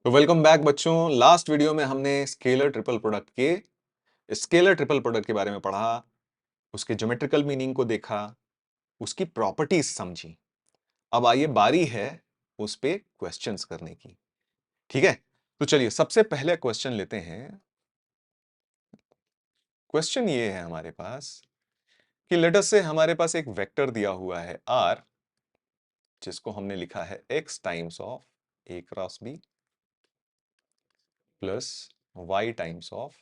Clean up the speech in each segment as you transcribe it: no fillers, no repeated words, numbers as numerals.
तो welcome back बच्चों। Last video में हमने स्केलर ट्रिपल प्रोडक्ट के बारे में पढ़ा, उसके ज्योमेट्रिकल मीनिंग को देखा, उसकी प्रॉपर्टीज समझी। अब आइए बारी है उस पे क्वेश्चंस करने की। ठीक है, तो चलिए सबसे पहले क्वेश्चन लेते हैं। क्वेश्चन ये है हमारे पास कि लेट अस से हमारे पास एक वेक्टर दिया हुआ है आर, जिसको हमने लिखा है x times of a cross b plus y times of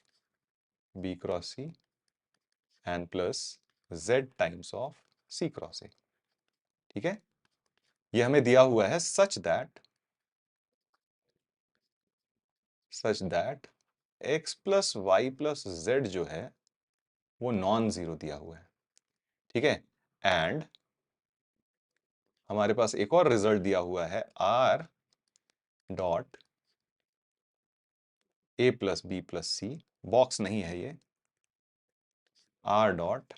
b cross c and plus z times of c cross a। ठीक है, ये हमें दिया हुआ है such that x plus Y plus Z जो है वो नॉन जीरो दिया हुआ है। ठीक है, एंड हमारे पास एक और रिजल्ट दिया हुआ है r dot a plus B plus C, box नहीं है ये, r dot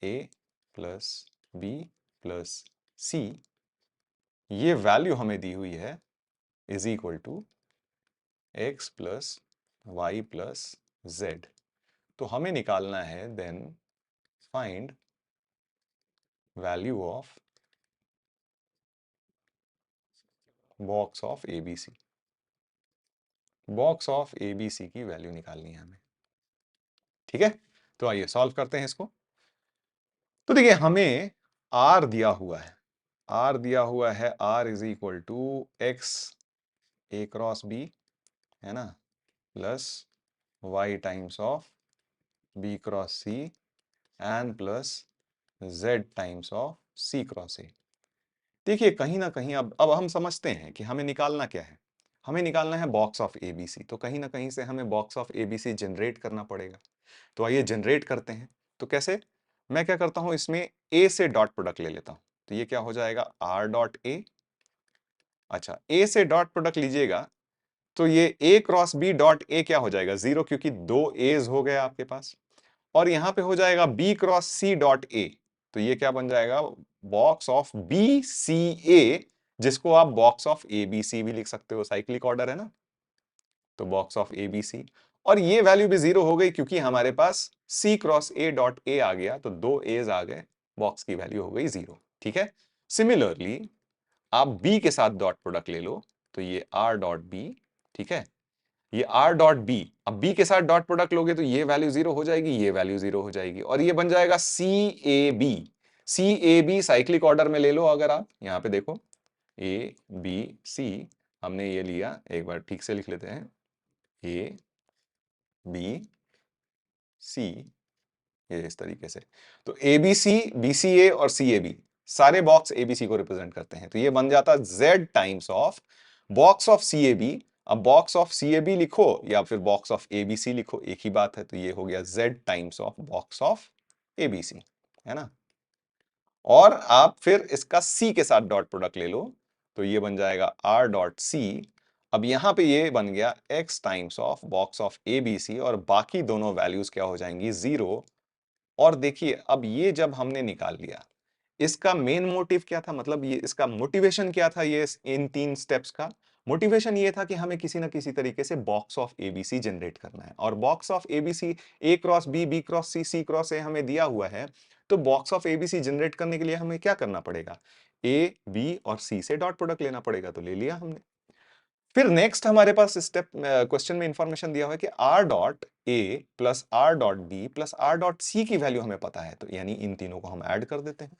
a plus B plus C, ये वैल्यू हमें दी हुई है is equal to x plus Y plus Z. तो हमें निकालना है then find value of box of ABC. Box of ABC की वैल्यू निकालनी है हमें। ठीक है, तो आइए सॉल्व करते हैं इसको। तो देखिए हमें आर दिया हुआ है, आर दिया हुआ है, R is equal to X A cross B, है ना, plus Y times of B cross C and plus Z times of C cross A. देखिए कहीं ना कहीं अब हम समझते हैं कि हमें निकालना क्या है। हमें निकालना है बॉक्स ऑफ एबीसी, तो कहीं ना कहीं से हमें बॉक्स ऑफ एबीसी जनरेट करना पड़ेगा। तो आइए जनरेट करते हैं। तो कैसे, मैं क्या करता हूं, इसमें ए से डॉट प्रोडक्ट ले लेता हूं। तो ये क्या हो जाएगा, आर डॉट ए। अच्छा, ए से डॉट प्रोडक्ट लीजिएगा तो ये ए क्रॉस बी डॉट ए क्या हो जाएगा, जीरो, क्योंकि दो एज हो गए आपके पास। और यहां पे हो जाएगा B cross C dot A, तो ये क्या बन जाएगा, box of B C A, जिसको आप box of A B C भी लिख सकते हो, साइक्लिक ऑर्डर है ना। तो box of A B C, और ये वैल्यू भी जीरो हो गई क्योंकि हमारे पास सी क्रॉस ए डॉट ए आ गया, तो दो एज आ गए, बॉक्स की वैल्यू हो गई जीरो। ठीक है, सिमिलरली आप बी के साथ डॉट प्रोडक्ट ले लो, तो ये आर डॉट बी। ठीक है, ये आर डॉट बी, अब बी के साथ डॉट प्रोडक्ट लोगे तो ये वैल्यू जीरो हो जाएगी, ये वैल्यू जीरो हो जाएगी, और ये बन जाएगा C A B. C A B cyclic order में ले लो, अगर आप यहां पे देखो ए बी सी, हमने ये लिया, एक बार ठीक से लिख लेते हैं, ए बी सी, ये इस तरीके से। तो ए B C, B C A और सी ए बी सारे बॉक्स एबीसी को रिप्रेजेंट करते हैं, तो ये बन जाता Z times of box of C A B. अब box of C A B लिखो या फिर बॉक्स ऑफ एबीसी लिखो, एक ही बात है, तो ये हो गया Z times of box of ABC, है ना। और आप फिर इसका सी के साथ डॉट प्रोडक्ट ले लो, तो ये बन जाएगा आर डॉट सी। अब यहां पे ये बन गया x times of box of ABC, और बाकी दोनों वैल्यूज क्या हो जाएंगी, जीरो। और देखिए अब ये जब हमने निकाल लिया, इसका मेन मोटिव क्या था, मतलब ये इसका मोटिवेशन क्या था, ये इन तीन स्टेप्स का मोटिवेशन ये था कि हमें किसी ना किसी तरीके से बॉक्स ऑफ एबीसी जनरेट करना है। और box of ABC A cross B, B cross C, C cross A हमें दिया हुआ है। तो बॉक्स ऑफ एबीसी जनरेट करने के लिए हमें क्या करना पड़ेगा, ए बी और सी से डॉट प्रोडक्ट लेना पड़ेगा, तो ले लिया हमने। फिर नेक्स्ट हमारे पास स्टेप क्वेश्चन में इंफॉर्मेशन दिया हुआ है कि R dot A plus R dot B plus R dot C की वैल्यू हमें पता है, तो यानी इन तीनों को हम ऐड कर देते हैं।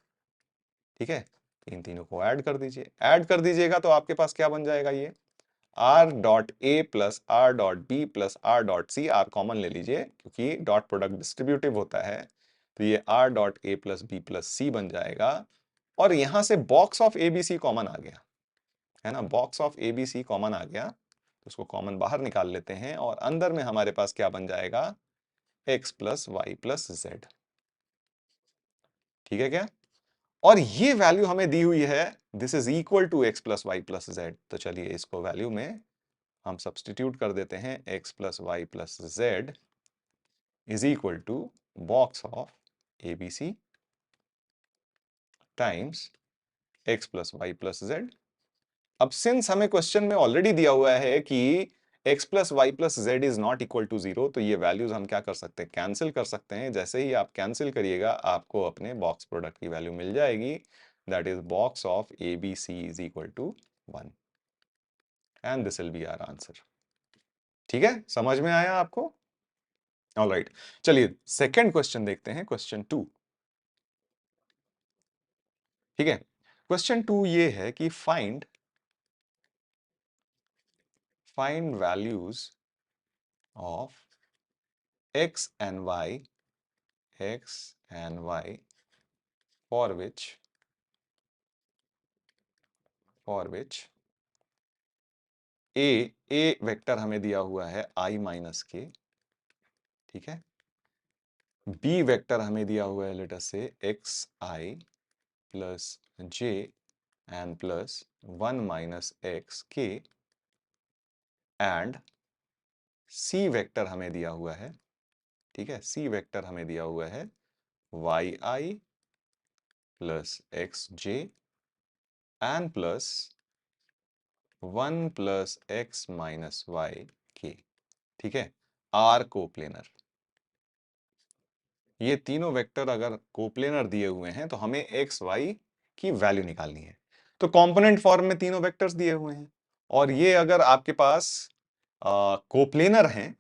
ठीक है, इन तीनों को ऐड कर दीजिए, ऐड कर दीजिएगा तो आपके पास क्या बन जाएगा, ये R dot A plus R dot B plus R dot C, R common ले लीजिए क्योंकि डॉट प्रोडक्ट डिस्ट्रीब्यूटिव होता है, तो ये R dot A plus B plus C बन जाएगा। और यहां से बॉक्स ऑफ एबीसी कॉमन आ गया, है ना, बॉक्स ऑफ एबीसी कॉमन आ गया, तो उसको कॉमन बाहर निकाल लेते हैं, और अंदर में हमारे पास क्या बन जाएगा, x plus Y plus z. ठीक है क्या, और ये वैल्यू हमें दी हुई है, this is equal to x plus Y plus Z. तो चलिए इसको वैल्यू में हम सब्सटीट्यूट कर देते हैं, x plus Y plus z is equal to box of ABC times x plus Y plus z अब सिंस हमें क्वेश्चन में ऑलरेडी दिया हुआ है कि x plus Y plus z is not equal to 0, तो ये वैल्यूज हम क्या कर सकते हैं, कैंसिल कर सकते हैं। जैसे ही आप कैंसिल करिएगा आपको अपने बॉक्स प्रोडक्ट की वैल्यू मिल जाएगी, that is box of A B C is equal to 1 and this will be our answer. ठीक है, समझ में आया आपको? ऑलराइट, चलिए सेकंड क्वेश्चन देखते हैं, क्वेश्चन 2। ठीक है, क्वेश्चन 2 ये है कि find values of x and y for which a vector हमें दिया हुआ है i माइनस के, ठीक है, b वेक्टर हमें दिया हुआ है लेट अस से x i plus j and plus 1 minus x k, and c vector हमें दिया हुआ है, ठीक है, c वेक्टर हमें दिया हुआ है y i plus x j and plus 1 plus x minus y k। ठीक है, आर कोप्लेनर। ये तीनों वेक्टर अगर कोप्लेनर दिए हुए हैं तो हमें एक्स वाई की वैल्यू निकालनी है। तो कंपोनेंट फॉर्म में तीनों वेक्टर्स दिए हुए हैं, और ये अगर आपके पास कोप्लेनर हैं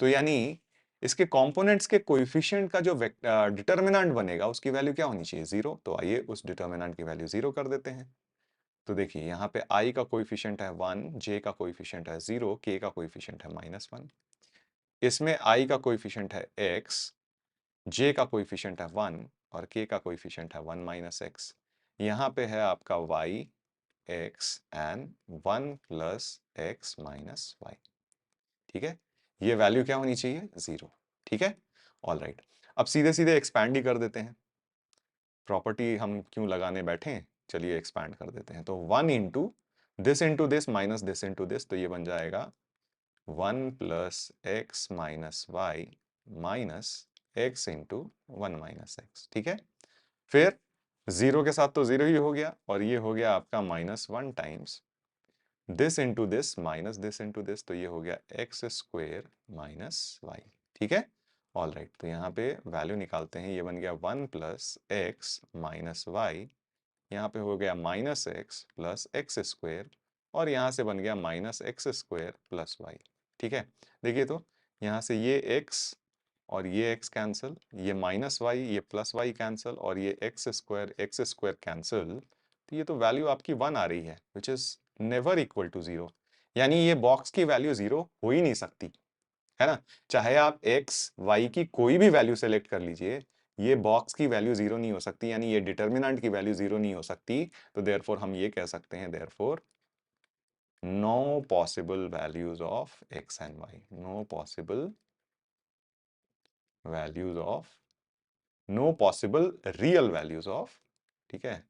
तो यानी इसके कंपोनेंट्स के कोएफिशिएंट का जो डिटर्मिनेंट बनेगा उसकी वैल्यू क्या होनी चाहिए, 0। तो आइए उस डिटर्मिनेंट की वैल्यू 0 कर देते हैं। तो देखिए यहाँ पे i का कोएफिशिएंट है 1, j का कोएफिशिएंट है 0, k का कोएफिशिएंट है -1। इसमें i का कोएफिशिएंट है x, j का कोएफिशिएंट है 1 और k का कोएफिशिएंट है 1 माइनस x। यहाँ पे है आपका y x and 1 plus x minus y। ठीक है, ये वैल्यू क्या होनी चाहिए, 0। ठीक है, ऑल राइट। अब सीधे सीधे एक्सपैंड ही कर देते हैं, प्रॉपर्टी हम क्यों लगाने बैठे, चलिए एक्सपैंड कर देते हैं। तो 1 into this minus this into this, तो ये बन जाएगा 1 plus x minus y minus x into 1 minus x. ठीक है, फिर 0 के साथ तो 0 ही हो गया, और ये हो गया आपका -1 times this into this minus this into this, तो ये हो गया एक्स स्क्वेयर माइनस वाई। ठीक है, ऑल राइट। तो यहाँ पे वैल्यू निकालते हैं, ये बन गया 1 प्लस एक्स माइनस वाई, यहाँ पे हो गया minus x plus x square, और यहाँ से बन गया minus x square plus y. ठीक है, देखिए तो यहाँ से ये x और ये x कैंसिल, ये माइनस वाई ये प्लस वाई कैंसिल, और ये एक्स स्क्वायर कैंसिल, तो ये तो वैल्यू आपकी 1 आ रही है, which is never equal to 0। यानी ये बॉक्स की वैल्यू 0 हो ही नहीं सकती, है ना। चाहे आप x y की कोई भी वैल्यू सेलेक्ट कर लीजिए, ये बॉक्स की वैल्यू 0 नहीं हो सकती, यानी ये डिटर्मिनेंट की वैल्यू 0 नहीं हो सकती। तो देयरफॉर हम ये कह सकते हैं, therefore no possible values of x and y, no possible values of, no possible real values of, ठीक है,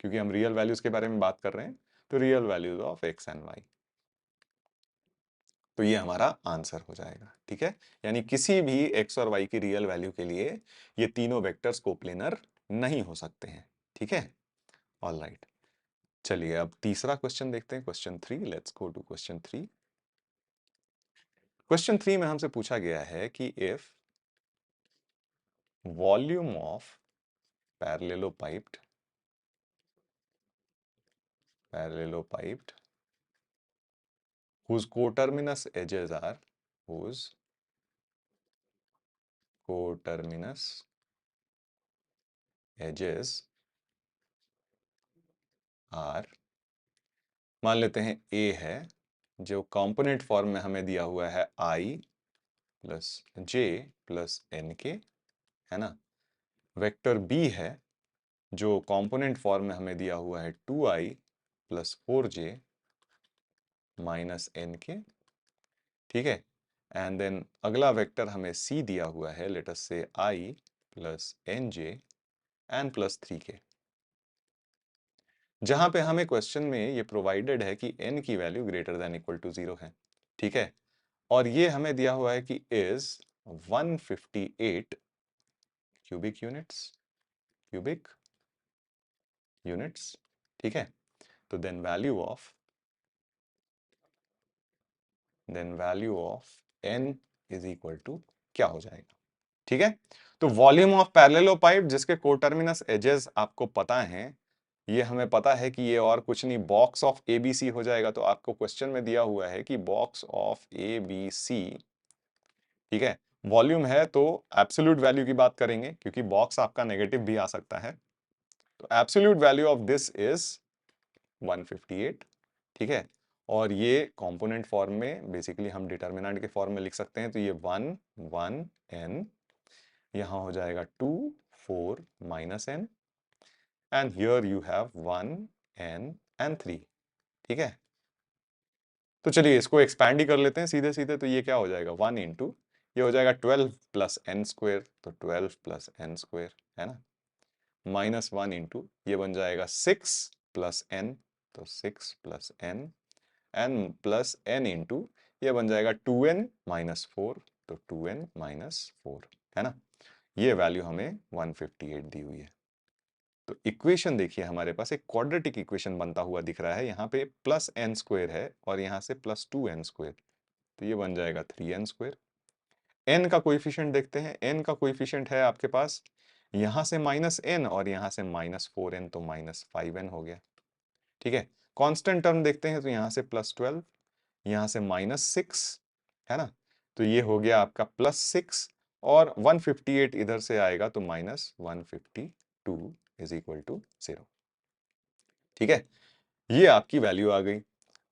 क्योंकि हम रियल वैल्यूज के बारे में बात कर रहे हैं, तो real values of x and y। तो ये हमारा आंसर हो जाएगा। ठीक है, यानी किसी भी x और y की रियल वैल्यू के लिए ये तीनों वेक्टर्स कोप्लेनर नहीं हो सकते हैं। ठीक है, ऑल राइट। चलिए अब तीसरा क्वेश्चन देखते हैं, question 3। Let's go to question 3। Question 3 में हमसे पूछा गया है कि if volume of parallelepiped whose coterminous edges are whose coterminous edges are, मान लेते हैं A है, जो कंपोनेंट फॉर्म में हमें दिया हुआ है I plus J plus N के, है ना। वेक्टर B है जो कंपोनेंट फॉर्म में हमें दिया हुआ है 2I plus 4J minus N k. ठीक है, एंड देन अगला वेक्टर हमें C दिया हुआ है, let us say I plus NJ n plus 3 k, जहां पे हमें क्वेश्चन में ये प्रोवाइडेड है कि n की value greater than equal to 0 है। ठीक है, और ये हमें दिया हुआ है कि इज 158 क्यूबिक यूनिट्स। ठीक है, तो then value of then value of n is equal to क्या हो जाएगा? ठीक है, तो वॉल्यूम ऑफ पैरेललोपाइप जिसके कोटर्मिनस एजेस आपको पता हैं, ये हमें पता है कि ये और कुछ नहीं बॉक्स ऑफ एबीसी हो जाएगा। तो आपको क्वेश्चन में दिया हुआ है कि बॉक्स ऑफ एबीसी, ठीक है, वॉल्यूम है तो एब्सोल्यूट वैल्यू की बात करेंगे क्योंकि बॉक्स आपका नेगेटिव भी आ सकता है। तो absolute value of this is 158, ठीक है, और ये कंपोनेंट फॉर्म में बेसिकली हम डिटर्मिनेंट के फॉर्म में लिख सकते हैं। तो ये 1 1 n, यहां हो जाएगा 2 4 minus n, and here you have 1 n and 3, ठीक है। तो चलिए इसको एक्सपैंड ही कर लेते हैं सीधे सीधे। तो ये क्या हो जाएगा 1 इंटू ये हो जाएगा 12 प्लस एन स्क्वेयर, तो 12 प्लस एन स्क्वेयर है ना, माइनस 1 इंटू ये बन जाएगा 6 प्लस एन, तो 6 plus n plus n into ये बन जाएगा 2n माइनस 4, तो 2n माइनस 4 है ना। ये वैल्यू हमें 158 दी हुई है। तो इक्वेशन देखिए हमारे पास एक क्वाड्रेटिक इक्वेशन बनता हुआ दिख रहा है। यहाँ पे प्लस एन स्क्वेयर है और यहाँ से प्लस 2n स्क्वेयर, तो ये बन जाएगा 3n स्क्वेयर। n का कोएफिशिएंट देखते हैं। n का कोएफिशिएंट है आपके पास यहाँ से माइनस n और यहाँ से माइनस 4n, तो माइनस 5n हो गया, ठीक है। कांस्टेंट टर्म देखते हैं तो यहाँ से प्लस 12, यहाँ से माइनस 6 है ना, तो ये हो गया आपका प्लस 6 और 158 इधर से आएगा तो माइनस 152 इज इक्वल टू 0, ठीक है। ये आपकी वैल्यू आ गई।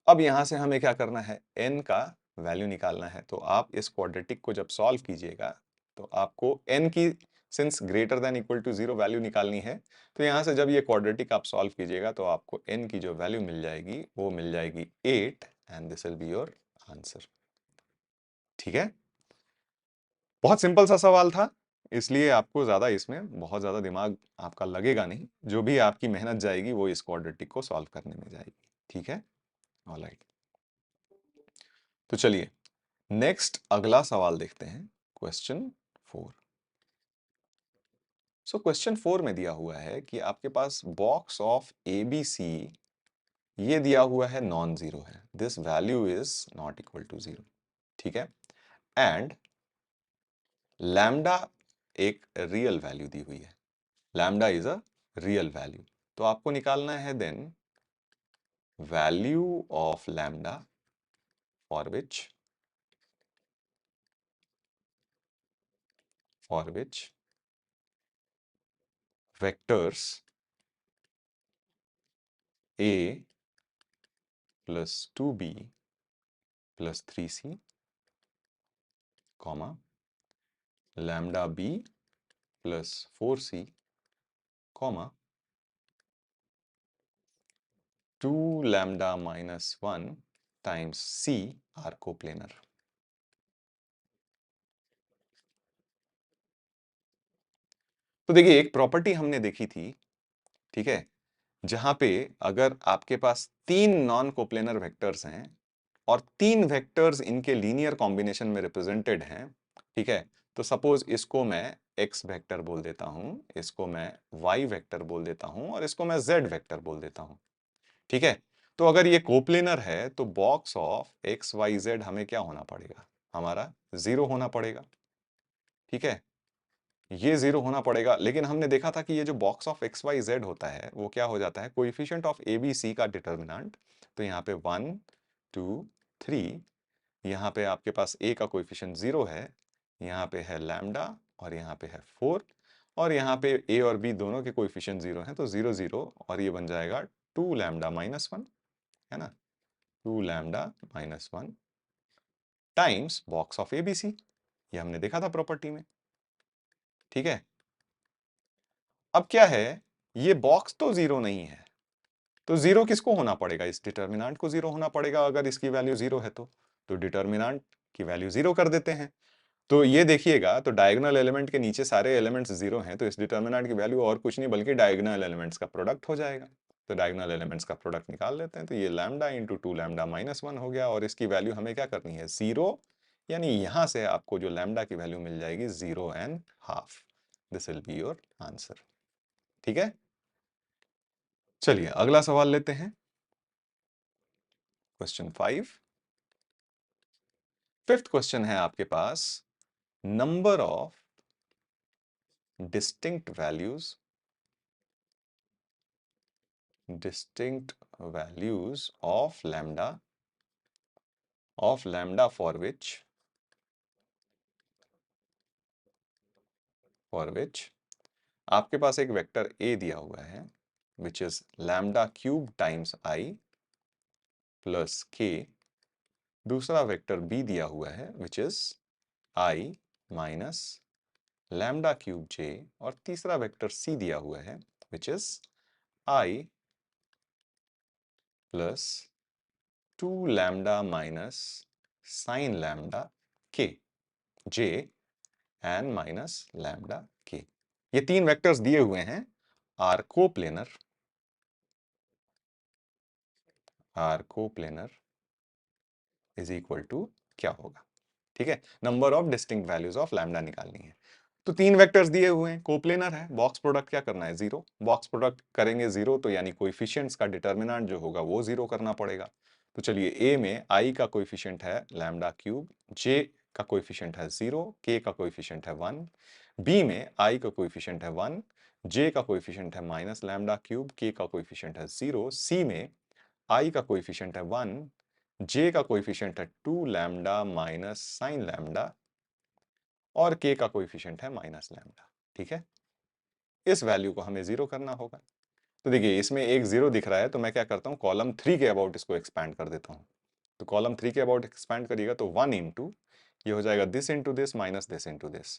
अब यहां से हमें क्या करना है, n का वैल्यू निकालना है। तो आप इस क्वाड्रेटिक को जब सॉल्व कीजिएगा तो आपको n की since greater than equal to 0 value निकालनी है। तो यहां से जब ये क्वाड्रेटिक आप सॉल्व कीजिएगा तो आपको n की जो वैल्यू मिल जाएगी वो मिल जाएगी 8, and this will be your answer, ठीक है। बहुत सिंपल सा सवाल था, इसलिए आपको ज्यादा इसमें बहुत ज्यादा दिमाग आपका लगेगा नहीं। जो भी आपकी मेहनत जाएगी वो इस क्वाड्रेटिक को सॉल्व करने में जाएगी, ठीक है। ऑलराइट, तो चलिए नेक्स्ट अगला सवाल देखते हैं, क्वेश्चन 4। सो क्वेश्चन 4 में दिया हुआ है कि आपके पास बॉक्स ऑफ एबीसी ये दिया हुआ है नॉन जीरो है, this value is not equal to 0, ठीक है, एंड लैम्डा एक रियल वैल्यू दी हुई है, lambda is a real value. तो आपको निकालना है then value of lambda for which vectors a plus 2b plus 3c comma lambda b plus 4c comma 2 lambda minus 1 times c are coplanar। तो देखिए एक प्रॉपर्टी हमने देखी थी, ठीक है, जहां पे अगर आपके पास तीन नॉन कोप्लेनर वेक्टर्स हैं और तीन वेक्टर्स इनके लीनियर कॉम्बिनेशन में रिप्रेजेंटेड हैं, ठीक है, तो सपोज इसको मैं x वेक्टर बोल देता हूं, इसको मैं y वेक्टर बोल देता हूं और इसको मैं z वेक्टर बोल देता हूं, ठीक है। तो अगर ये कोप्लेनर है तो box of x y z हमें क्या होना पड़ेगा, हमारा 0 होना पड़ेगा, ठीक है, ये 0 होना पड़ेगा। लेकिन हमने देखा था कि ये जो box of x y z होता है वो क्या हो जाता है, coefficient of A B C का डिटर्मिनेंट। तो यहाँ पे 1 2 3, यहाँ पे आपके पास a का कोएफिशिएंट 0 है, यहाँ पे है लैम्डा और यहाँ पे है 4, और यहाँ पे a और b दोनों के कोएफिशिएंट 0 हैं, तो 0 0 और ये बन जाएगा 2 लैम्डा माइनस 1, है ना, 2 lambda minus 1 times box of ABC, ये हमने देखा था प्रॉपर्टी में, ठीक है। अब क्या है, ये बॉक्स तो 0 नहीं है, तो 0 किसको होना पड़ेगा, इस डिटर्मिनेंट को 0 होना पड़ेगा। अगर इसकी वैल्यू 0 है तो डिटर्मिनेंट की वैल्यू 0 कर देते हैं। तो ये देखिएगा, तो डायगोनल एलिमेंट के नीचे सारे एलिमेंट्स 0 हैं, तो इस डिटर्मिनेंट की वैल्यू और कुछ नहीं बल्कि डायगोनल एलिमेंट्स का प्रोडक्ट हो जाएगा। तो डायगोनल एलिमेंट्स का प्रोडक्ट निकाल लेते हैं, तो ये लैम्डा इंटू 2 लैम्डा माइनस 1 हो गया, और इसकी वैल्यू हमें क्या करनी है 0, यानी यहां से आपको जो लैम्डा की वैल्यू मिल जाएगी 0.5। This will be your answer, ठीक है। चलिए अगला सवाल लेते हैं, क्वेश्चन 5। फिफ्थ क्वेश्चन है आपके पास, number of distinct values of lambda for which आपके पास एक वेक्टर ए दिया हुआ है which is lambda cube times I plus K, दूसरा वेक्टर बी दिया हुआ है which is I minus lambda cube J, और तीसरा वेक्टर सी दिया हुआ है which is I plus 2 lambda minus sine lambda K, J N minus lambda के। ये तीन वेक्टर्स दिए हुए हैं, are coplanar is equal to क्या होगा? ठीक है, number of distinct values of lambda निकालनी है। तो तीन वेक्टर्स दिए हुए हैं, कोप्लेनर है, बॉक्स प्रोडक्ट क्या करना है? जीरो। बॉक्स प्रोडक्ट करेंगे जीरो तो यानी कोएफिशिएंट्स का डिटर्मिनेंट जो होगा वो जीरो करना पड़ेगा। तो चलिए, ए में आई का कोएफिशिएंट है लैम्डा क्यूब, जे का कोएफिशिएंट है जीरो, के का कोएफिशिएंट है वन। बी में आई का कोएफिशिएंट है वन, जे का कोएफिशिएंट है माइनस लैम्डा क्यूब, के का कोएफिशिएंट है जीरो। सी में आई का कोएफिशिएंट है वन, जे का कोएफिशिएंट है two lambda minus sine lambda, और के का कोएफिशिएंट है माइनस लैम्डा। ठीक है, इस वैल्यू को हमें जीरो करना होगा। तो देखिए, इसमें एक जीरो दिख रहा है तो मैं क्या करता हूँ, कॉलम थ्री के अबाउट इसको एक्सपैंड कर देता हूँ। तो कॉलम थ्री के अबाउट एक्सपैंड करिएगा तो वन इंटू ये हो जाएगा this into this minus this into this,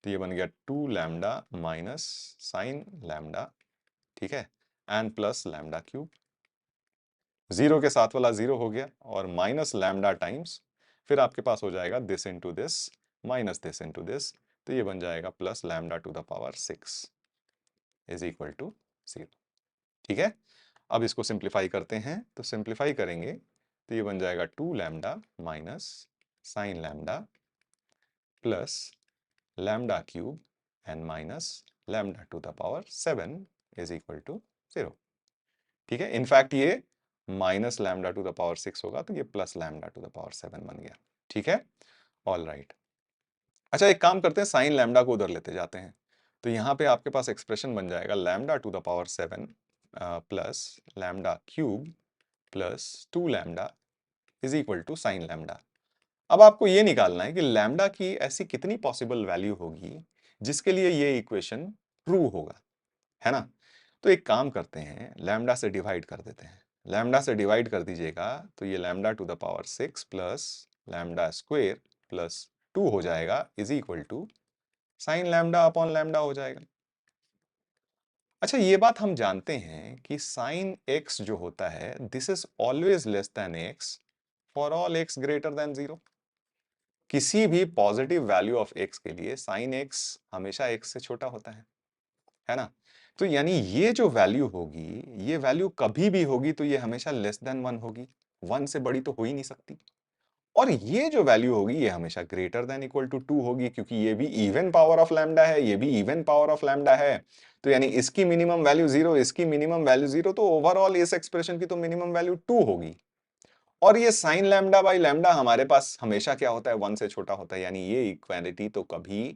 तो ये बन गया two lambda minus sine lambda, ठीक है, and plus lambda cube. Zero के साथ वाला जीरो हो गया और माइनस लैम्डा टाइम्स, फिर आपके पास हो जाएगा this into this minus this into this, तो ये बन जाएगा plus lambda to the power 6 is equal to 0। ठीक है, अब इसको सिंप्लीफाई करते हैं, तो सिंप्लीफाई करेंगे तो ये बन जाएगा two lambda minus sine lambda plus lambda cube and minus lambda to the power 7 is equal to 0। ठीक है, इनफैक्ट ये minus lambda to the power 6 होगा तो ये plus lambda to the power 7 बन गया। ठीक है, ऑल राइट। अच्छा, एक काम करते हैं, साइन लैम्डा को उधर लेते जाते हैं, तो यहाँ पे आपके पास एक्सप्रेशन बन जाएगा lambda to the power 7 plus lambda cube plus two lambda is equal to sine lambda. अब आपको ये निकालना है कि लैम्डा की ऐसी कितनी पॉसिबल वैल्यू होगी जिसके लिए ये इक्वेशन ट्रू होगा, है ना? तो एक काम करते हैं, लैम्डा से डिवाइड कर देते हैं। लैम्डा से डिवाइड कर दीजिएगा तो ये lambda to the power 6 plus lambda square plus 2 हो जाएगा is equal to sine lambda upon lambda हो जाएगा। अच्छा, ये बात हम जानते हैं कि साइन एक्स जो होता है this is always less than x for all x greater than 0। किसी भी पॉजिटिव वैल्यू ऑफ एक्स के लिए साइन एक्स हमेशा एक्स से छोटा होता है ना? तो यानी ये जो वैल्यू होगी, ये वैल्यू कभी भी होगी तो ये हमेशा लेस देन वन होगी, वन से बड़ी तो हो ही नहीं सकती। और ये जो वैल्यू होगी ये हमेशा greater than equal to two होगी, क्योंकि ये भी इवन पावर ऑफ लैम्डा है, ये भी इवन पावर ऑफ लैम्डा है। तो यानी इसकी मिनिमम वैल्यू जीरो, इसकी मिनिमम वैल्यू जीरो, तो ओवरऑल इस एक्सप्रेशन की तो मिनिमम वैल्यू टू होगी। और ये साइन लैम्डा बाई लैम्डा हमारे पास हमेशा क्या होता है, वन से छोटा होता है, यानी ये इक्वालिटी तो कभी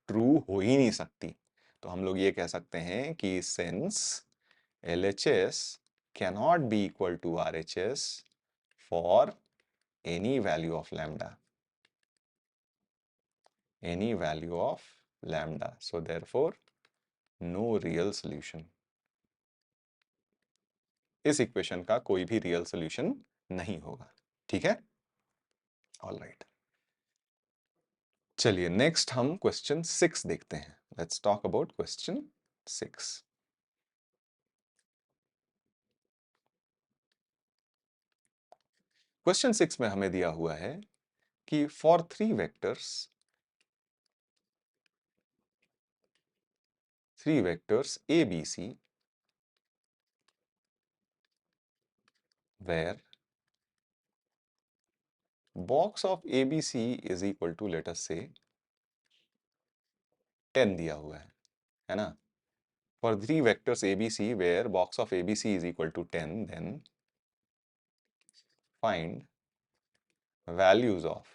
ट्रू हो ही नहीं सकती। तो हम लोग ये कह सकते हैं कि since LHS cannot be equal to RHS for any value of lambda, any value of lambda, so therefore no real solution। इस इक्वेशन का कोई भी रियल सॉल्यूशन नहीं होगा। ठीक है, ऑल राइट। चलिए, नेक्स्ट हम क्वेश्चन 6 देखते हैं। Let's talk about question 6। Question 6 में हमें दिया हुआ है कि for three vectors A B C where box of ABC is equal to let us say 10 दिया हुआ है ना? For three vectors ABC where box of ABC is equal to 10, then find values of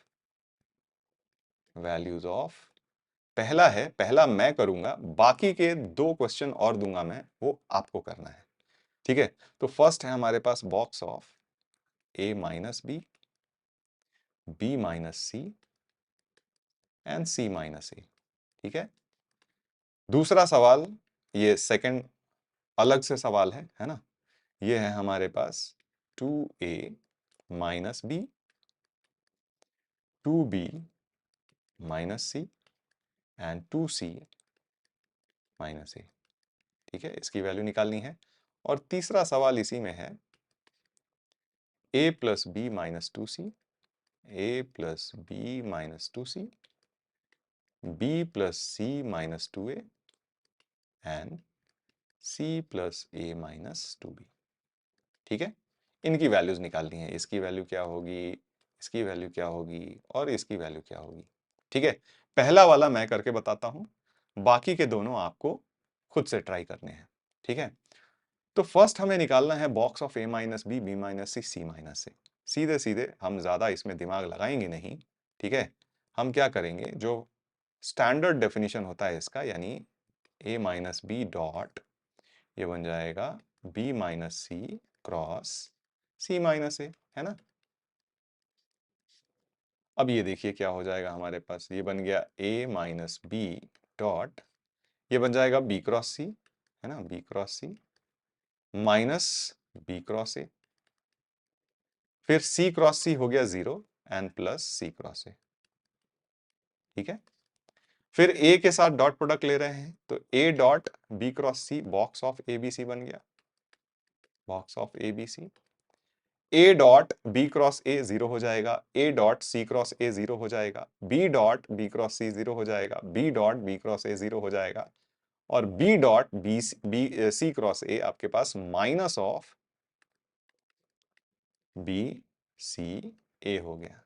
values of, पहला है, पहला मैं करूंगा, बाकी के 2 क्वेश्चन और दूंगा मैं, वो आपको करना है। ठीक है, तो फर्स्ट है हमारे पास box of a minus B, b minus C and c minus A. ठीक है, दूसरा सवाल, ये सेकंड अलग से सवाल है ना, ये है हमारे पास 2a minus B, 2b minus C and 2c minus A. ठीक है, इसकी वैल्यू निकालनी है। और तीसरा सवाल इसी में है a plus B minus 2c, a plus B minus 2c, b plus C minus 2a and c plus a minus 2b। ठीक है, इनकी वैल्यूज निकालनी है। इसकी वैल्यू क्या होगी, इसकी वैल्यू क्या होगी और इसकी वैल्यू क्या होगी। ठीक है, पहला वाला मैं करके बताता हूं, बाकी के दोनों आपको खुद से ट्राई करने हैं। ठीक है, तो फर्स्ट हमें निकालना है box of a minus B, B minus C, C minus A. सीधे सीधे, हम ज्यादा इसमें दिमाग लगाएंगे नहीं। ठीक है, हम क्या करेंगे, जो स्टैंडर्ड डेफिनेशन होता है इसका, यानी a माइनस बी डॉट, ये बन जाएगा b माइनस सी क्रॉस c माइनस ए, है ना। अब ये देखिए क्या हो जाएगा हमारे पास, ये बन गया a माइनस बी डॉट, ये बन जाएगा b क्रॉस सी, है ना, b cross C minus b cross A, फिर c क्रॉस c हो गया 0 and plus c cross A. ठीक है, फिर a के साथ डॉट प्रोडक्ट ले रहे हैं, तो a dot b cross c box of A B C बन गया, box of A B C. a dot b cross a 0 हो जाएगा, a dot c cross a 0 हो जाएगा, b dot b cross c 0 हो जाएगा, b dot b cross a 0 हो जाएगा, और b dot b c cross a आपके पास minus of b c a हो गया।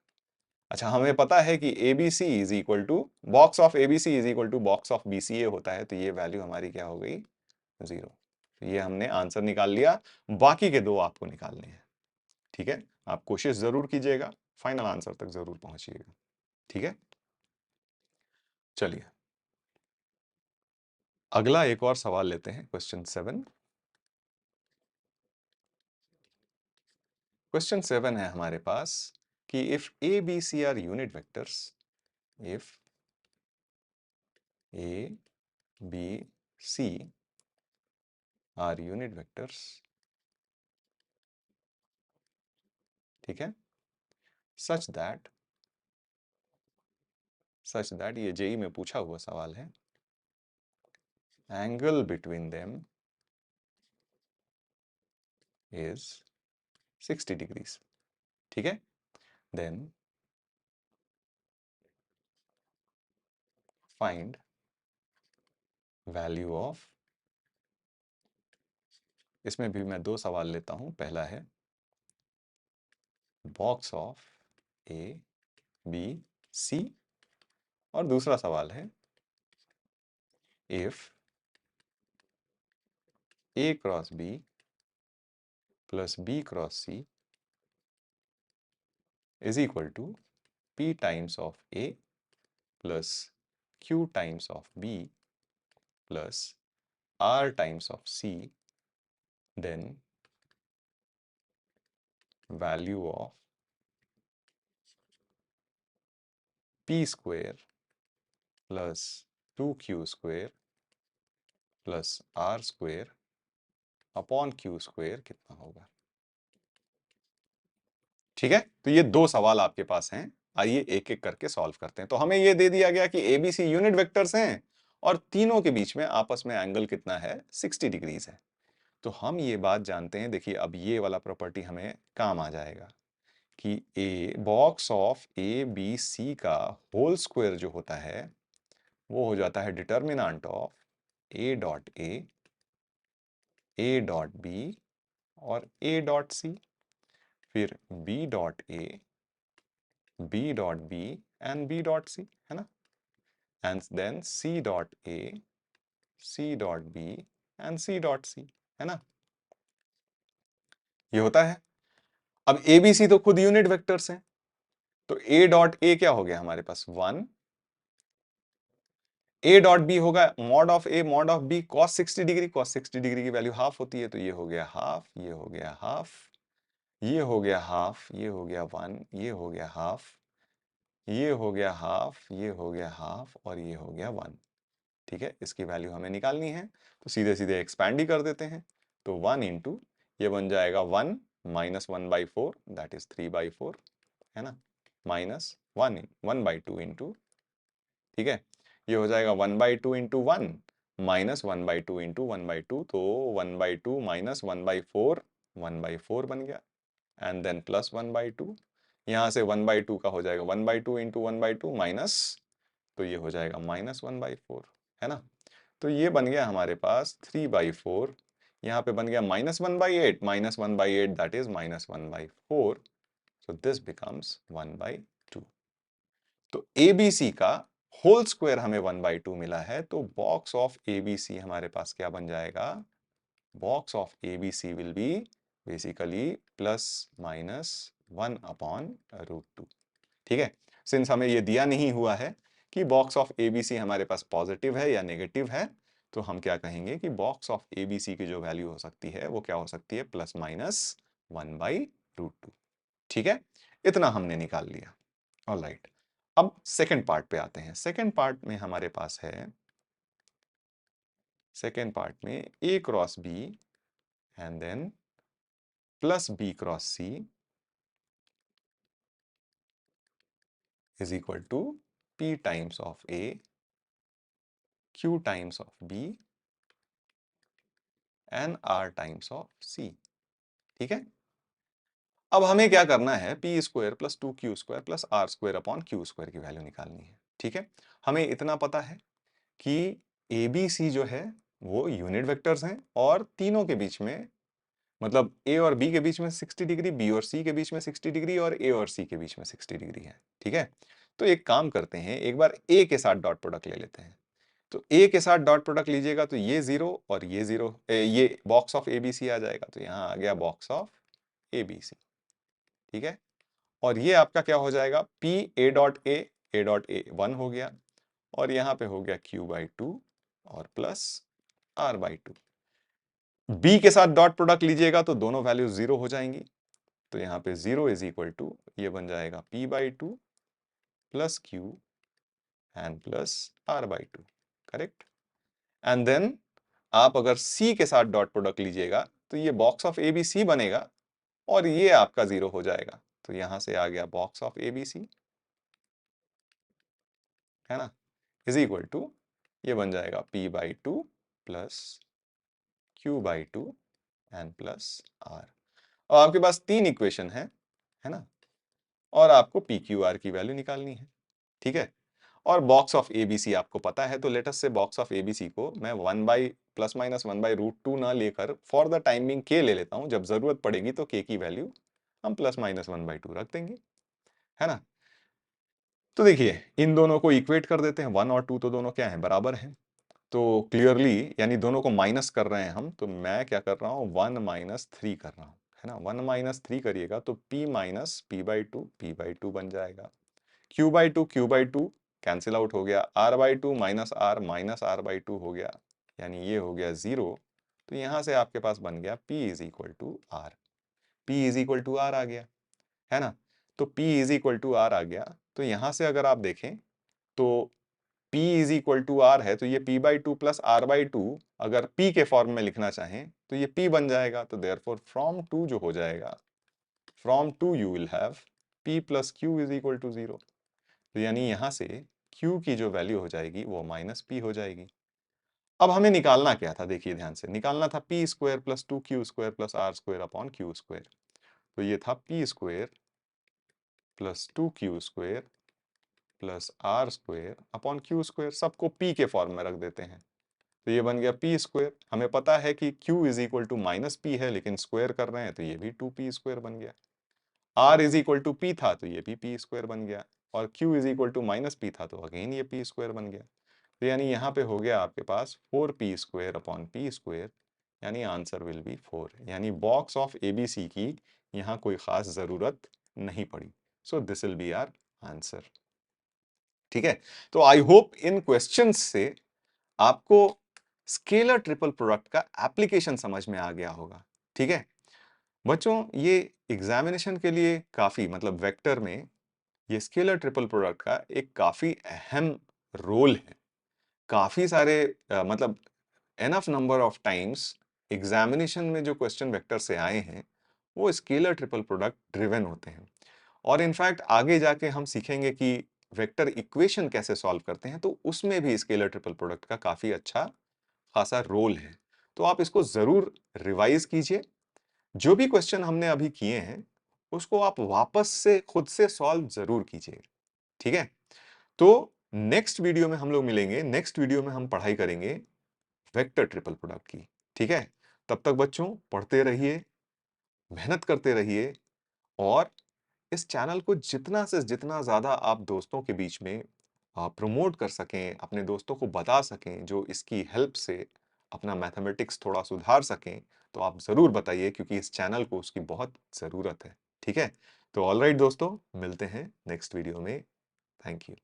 अच्छा, हमें पता है कि ABC is equal to box of ABC is equal to box of BCA होता है, तो ये वैल्यू हमारी क्या हो गई, 0। तो ये हमने आंसर निकाल लिया, बाकी के 2 आपको निकालने हैं। ठीक है, आप कोशिश जरूर कीजिएगा, फाइनल आंसर तक जरूर पहुंचिएगा। ठीक है, चलिए अगला एक और सवाल लेते हैं, क्वेश्चन 7। क्वेश्चन 7 है हमारे पास कि if A B C are unit vectors, if A B C are unit vectors, ठीक है, सच दैट, ये जेई में पूछा हुआ सवाल है, angle between them is 60 degrees. ठीक है, देन फाइंड वैल्यू ऑफ, इसमें भी मैं 2 सवाल लेता हूं, पहला है box of A B C, और दूसरा सवाल है if A cross B plus B cross C is equal to p times of a plus q times of b plus r times of c, then value of p square plus 2q square plus r square upon q square कितना होगा। ठीक है, तो ये 2 सवाल आपके पास हैं, आइए एक एक करके सॉल्व करते हैं। तो हमें ये दे दिया गया कि एबीसी यूनिट वेक्टर्स हैं और तीनों के बीच में आपस में एंगल कितना है, 60 डिग्रीज है। तो हम ये बात जानते हैं, देखिए अब ये वाला प्रॉपर्टी हमें काम आ जाएगा कि A box of A B C का होल स्क्वायर जो होता है वो हो जाता है determinant of A dot B और ए डॉट सी, फिर B dot A, B dot B and B dot C, है ना, and then C dot A, C dot B and C dot C, है ना, ये होता है। अब ए बी सी तो खुद यूनिट वेक्टर्स हैं, तो ए डॉट ए क्या हो गया हमारे पास 1, ए डॉट बी होगा mod of A mod of B cos 60 degree, cos 60 degree की वैल्यू हाफ होती है, तो ये हो गया हाफ, ये हो गया हाफ, ये हो गया हाफ, ये हो गया 1, ये हो गया हाफ, ये हो गया हाफ, ये हो गया हाफ और ये हो गया 1। ठीक है, इसकी वैल्यू हमें निकालनी है, तो सीधे सीधे एक्सपैंड ही कर देते हैं। तो 1 इंटू ये बन जाएगा 1 माइनस 1/4 दैट इज 3/4, है ना, माइनस 1/2 इंटू, ठीक है, ये हो जाएगा 1/2 इंटू 1 माइनस 1/2 इंटू 1/2, तो 1/2 माइनस 1/4 1/4 बन गया, एंड देन प्लस 1/2, यहाँ से 1/2 का हो जाएगा 1/2 इंटू 1/2 माइनस, तो ये हो जाएगा माइनस 1/4, है ना। तो ये बन गया हमारे पास 3/4, यहाँ पे बन गया -1/8, -1/8 that is -1/4, so this becomes 1/2। तो ABC का होल स्क्वायर हमें 1/2 मिला है, तो बॉक्स ऑफ ABC हमारे पास क्या बन जाएगा, box of ABC will be basically ±1/√2। ठीक है, सिंस हमें ये दिया नहीं हुआ है कि बॉक्स ऑफ ABC हमारे पास पॉजिटिव है या नेगेटिव है, तो हम क्या कहेंगे कि बॉक्स ऑफ ABC की जो वैल्यू हो सकती है वो क्या हो सकती है, ±1/√2। ठीक है, इतना हमने निकाल लिया। ऑलराइट, अब सेकंड पार्ट पे आते हैं। सेकंड पार्ट में हमारे पास है, सेकंड पार्ट में A cross B and then plus B cross C is equal to P times of A, Q times of B and R times of C। ठीक है, अब हमें क्या करना है, P square plus 2Q square plus R square upon Q square की value निकालनी है। ठीक है, हमें इतना पता है कि ABC जो है वो यूनिट वेक्टर्स हैं और तीनों के बीच में, मतलब A और B के बीच में 60 डिग्री, B और C के बीच में 60 डिग्री और A और C के बीच में 60 डिग्री है। ठीक है, तो एक काम करते हैं, एक बार A के साथ डॉट प्रोडक्ट ले लेते हैं। तो A के साथ डॉट प्रोडक्ट लीजिएगा तो ये 0 और ये 0, ये बॉक्स ऑफ ABC आ जाएगा, तो यहाँ आ गया बॉक्स ऑफ ABC। ठीक है, और ये आपका क्या हो जाएगा, P A डॉट A 1 हो गया और यहाँ पे हो गया Q/2 और प्लस R/2। B के साथ डॉट प्रोडक्ट लीजिएगा तो दोनों वैल्यू 0 हो जाएंगी, तो यहाँ पे 0 इज इक्वल टू ये बन जाएगा P/2 plus Q and plus R/2, correct. And then आप अगर C के साथ डॉट प्रोडक्ट लीजिएगा तो ये बॉक्स ऑफ ABC बनेगा और ये आपका 0 हो जाएगा, तो यहाँ से आ गया बॉक्स ऑफ ABC, है ना, इज इक्वल टू ये बन जाएगा P/2 plus Q/2 and plus R। अब आपके पास तीन इक्वेशन है ना, और आपको PQR की वैल्यू निकालनी है। ठीक है, और बॉक्स ऑफ ABC आपको पता है, तो लेट अस से बॉक्स ऑफ ABC को मैं 1 ± 1/√2 ना लेकर फॉर द टाइमिंग K ले लेता हूं, जब जरूरत पड़ेगी तो K की वैल्यू हम ±1/2 रख देंगे, है ना। तो देखिए इन दोनों को इक्वेट कर देते हैं, 1 और 2 तो दोनों क्या है, बराबर हैं, तो क्लियरली यानी दोनों को माइनस कर रहे हैं हम, तो मैं क्या कर रहा हूँ 1 - 3 कर रहा हूँ, है ना। 1 - 3 करिएगा तो P माइनस P/2 बन जाएगा, Q/2 कैंसिल आउट हो गया, R/2 माइनस R/2 हो गया, यानी ये हो गया 0। तो यहाँ से आपके पास बन गया P is equal to R, P is equal to R आ गया, है ना। तो P is equal to R आ गया, तो यहाँ से अगर आप देखें तो P is equal to R है, तो ये P/2 प्लस R/2 अगर P के फॉर्म में लिखना चाहें तो ये P बन जाएगा, तो देयरफॉर फ्रॉम 2 जो हो जाएगा, from 2 you will have P plus Q is equal to 0। तो यानी यहाँ से Q की जो वैल्यू हो जाएगी वो -P हो जाएगी। अब हमें निकालना क्या था, देखिए ध्यान से, निकालना था P square plus 2Q square plus R square upon Q square. तो ये था P square plus 2Q square plus R square upon Q square, सबको P के फॉर्म में रख देते हैं, तो ये बन गया P स्क्वायर। हमें पता है कि Q is equal to -P है, लेकिन स्क्वायर कर रहे हैं तो ये भी 2P स्क्वायर बन गया। R is equal to P था तो ये भी P स्क्वायर बन गया, और Q is equal to -P था तो अगेन ये P स्क्वायर बन गया। तो यानी यहाँ पे हो गया आपके पास 4P square upon P square, यानी आंसर विल बी 4, यानी बॉक्स ऑफ ABC की यहाँ कोई खास ज़रूरत नहीं पड़ी। So this will be our answer. ठीक है, तो आई होप इन क्वेश्चंस से आपको स्केलर ट्रिपल प्रोडक्ट का एप्लीकेशन समझ में आ गया होगा। ठीक है बच्चों, ये एग्जामिनेशन के लिए काफी मतलब वेक्टर में ये स्केलर ट्रिपल प्रोडक्ट का एक काफी अहम रोल है। काफी सारे मतलब enough number of times examination में जो क्वेश्चन वेक्टर से आए हैं वो स्केलर ट्रिपल प्रोडक्ट ड्रिवन होते हैं। और इनफैक्ट आगे जाके हम सीखेंगे कि वेक्टर इक्वेशन कैसे सॉल्व करते हैं, तो उसमें भी स्केलर ट्रिपल प्रोडक्ट का काफी अच्छा खासा रोल है। तो आप इसको जरूर रिवाइज कीजिए। जो भी क्वेश्चन हमने अभी किए हैं उसको आप वापस से खुद से सॉल्व जरूर कीजिए। ठीक है, तो नेक्स्ट वीडियो में हम लोग मिलेंगे। नेक्स्ट वीडियो में हम पढ़ाई करेंगे वेक्टर ट्रिपल प्रोडक्ट की। ठीक है, तब तक बच्चों पढ़ते रहिए, मेहनत करते रहिए और इस चैनल को जितना से जितना ज्यादा आप दोस्तों के बीच में प्रमोट कर सकें, अपने दोस्तों को बता सकें जो इसकी हेल्प से अपना मैथमेटिक्स थोड़ा सुधार सकें, तो आप जरूर बताइए क्योंकि इस चैनल को उसकी बहुत जरूरत है। ठीक है, तो ऑलराइट दोस्तों, मिलते हैं नेक्स्ट वीडियो में। Thank you.